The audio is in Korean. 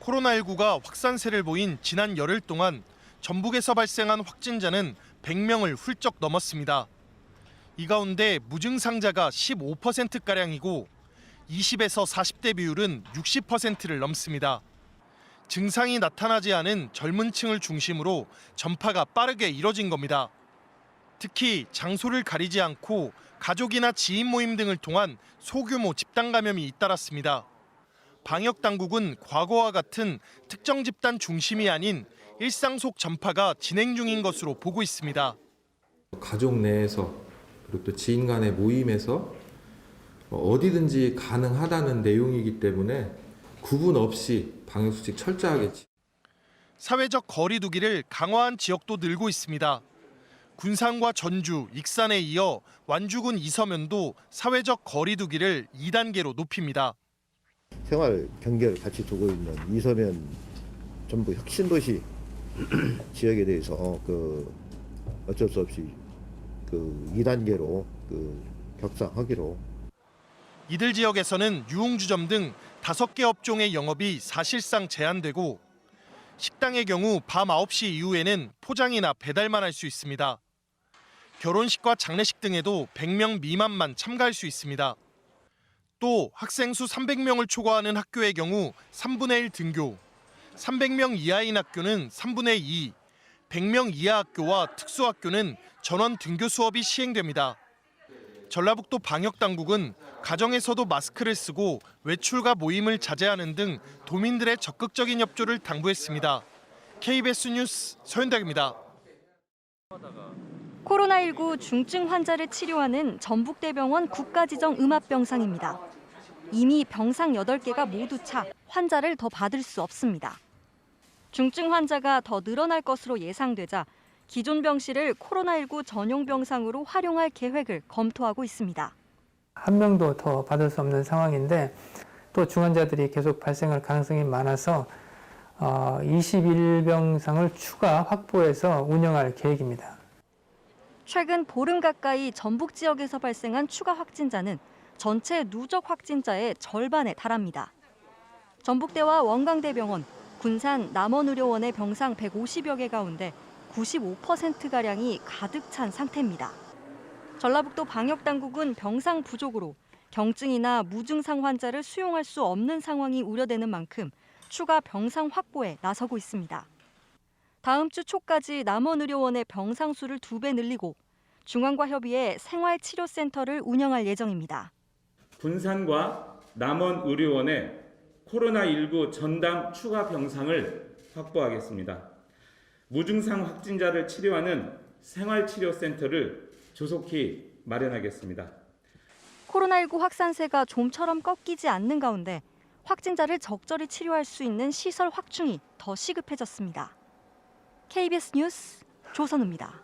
코로나19가 확산세를 보인 지난 열흘 동안 전북에서 발생한 확진자는 100명을 훌쩍 넘었습니다. 이 가운데 무증상자가 15%가량이고 20에서 40대 비율은 60%를 넘습니다. 증상이 나타나지 않은 젊은 층을 중심으로 전파가 빠르게 이뤄진 겁니다. 특히 장소를 가리지 않고 가족이나 지인 모임 등을 통한 소규모 집단 감염이 잇따랐습니다. 방역 당국은 과거와 같은 특정 집단 중심이 아닌 일상 속 전파가 진행 중인 것으로 보고 있습니다. 가족 내에서 그리고 또 지인 간의 모임에서 어디든지 가능하다는 내용이기 때문에 구분 없이 방역수칙 철저하게. 사회적 거리 두기를 강화한 지역도 늘고 있습니다. 군산과 전주, 익산에 이어 완주군 이서면도 사회적 거리 두기를 2단계로 높입니다. 생활 경계를 같이 두고 있는 이서면 전북 혁신도시 지역에 대해서 어쩔 수 없이 2단계로 격상하기로. 이들 지역에서는 유흥주점 등 5개 업종의 영업이 사실상 제한되고 식당의 경우 밤 9시 이후에는 포장이나 배달만 할 수 있습니다. 결혼식과 장례식 등에도 100명 미만만 참가할 수 있습니다. 또 학생 수 300명을 초과하는 학교의 경우 3분의 1 등교, 300명 이하인 학교는 3분의 2, 100명 이하 학교와 특수학교는 전원 등교 수업이 시행됩니다. 전라북도 방역당국은 가정에서도 마스크를 쓰고 외출과 모임을 자제하는 등 도민들의 적극적인 협조를 당부했습니다. KBS 뉴스 서현덕입니다. 코로나19 중증 환자를 치료하는 전북대병원 국가지정 음압병상입니다. 이미 병상 8개가 모두 차, 환자를 더 받을 수 없습니다. 중증 환자가 더 늘어날 것으로 예상되자 기존 병실을 코로나19 전용 병상으로 활용할 계획을 검토하고 있습니다. 한 명도 더 받을 수 없는 상황인데 또 중환자들이 계속 발생할 가능성이 많아서 21병상을 추가 확보해서 운영할 계획입니다. 최근 보름 가까이 전북 지역에서 발생한 추가 확진자는 전체 누적 확진자의 절반에 달합니다. 전북대와 원광대병원, 군산 남원의료원의 병상 150여 개 가운데 95%가량이 가득 찬 상태입니다. 전라북도 방역당국은 병상 부족으로 경증이나 무증상 환자를 수용할 수 없는 상황이 우려되는 만큼 추가 병상 확보에 나서고 있습니다. 다음 주 초까지 남원의료원의 병상 수를 2배 늘리고 중앙과 협의해 생활치료센터를 운영할 예정입니다. 군산과 남원의료원의 코로나19 전담 추가 병상을 확보하겠습니다. 무증상 확진자를 치료하는 생활치료센터를 조속히 마련하겠습니다. 코로나19 확산세가 좀처럼 꺾이지 않는 가운데 확진자를 적절히 치료할 수 있는 시설 확충이 더 시급해졌습니다. KBS 뉴스 조선우입니다.